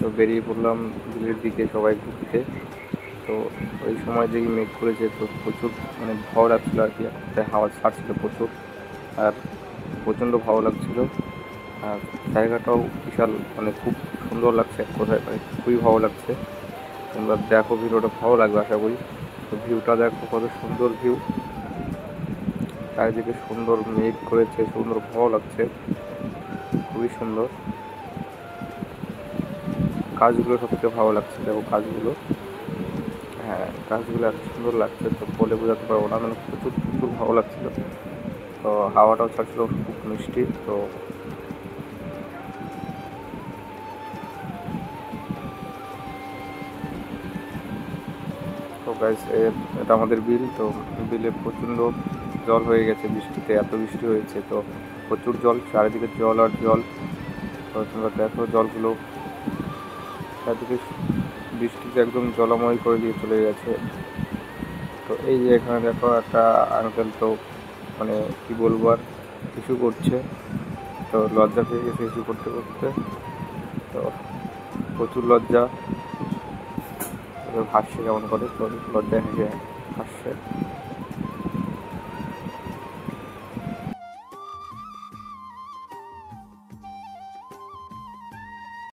তো বেরিয়ে পড়লাম বিলের দিকে সবাই ঘুরতে। তো ওই সময় দেখি মেঘ করেছে, তো প্রচুর মানে ভালো লাগছিলো আর কি, হাওয়া ছাড়ছিল প্রচুর, আর প্রচণ্ড ভালো লাগছিলো। আর জায়গাটাও বিশাল, মানে খুব সুন্দর লাগছে এক কথায়, মানে খুবই ভালো লাগছে। তোমরা দেখো, ভিডিওটা ভালো লাগবে আশা করি। তো ভিউটা দেখো, কত সুন্দর ভিউ, চারিদিকে সুন্দর মেঘ করেছে, সুন্দর ভালো লাগছে, খুবই সুন্দর। গাছগুলো সবথেকে ভালো লাগছে, দেখো গাছগুলো, হ্যাঁ গাছগুলো এত সুন্দর লাগছে, তো বলে বোঝাতে পারবো না, মানে প্রচুর প্রচুর ভালো লাগছিল। তো হাওয়াটাও ছাড়ছিল খুব মিষ্টি। তো গাইস, এটা আমাদের বিল। তো বিলে প্রচণ্ড জল হয়ে গেছে বৃষ্টিতে, এত বৃষ্টি হয়েছে, তো প্রচুর জল, চারিদিকে জল আর জল। তো তোমরা দেখো জলগুলো চারিদিকে বৃষ্টিতে একদম জলময় করে দিয়ে চলে গেছে। তো এই যে এখানে দেখো একটা আঙ্কেল, তো মানে কি বলবো আর, কিছু করছে, তো লজ্জা পেয়ে গেছে কিছু করতে করতে, তো প্রচুর লজ্জা, ভাসছে কেমন করে, তো লজ্জায় হেসে হাসছে।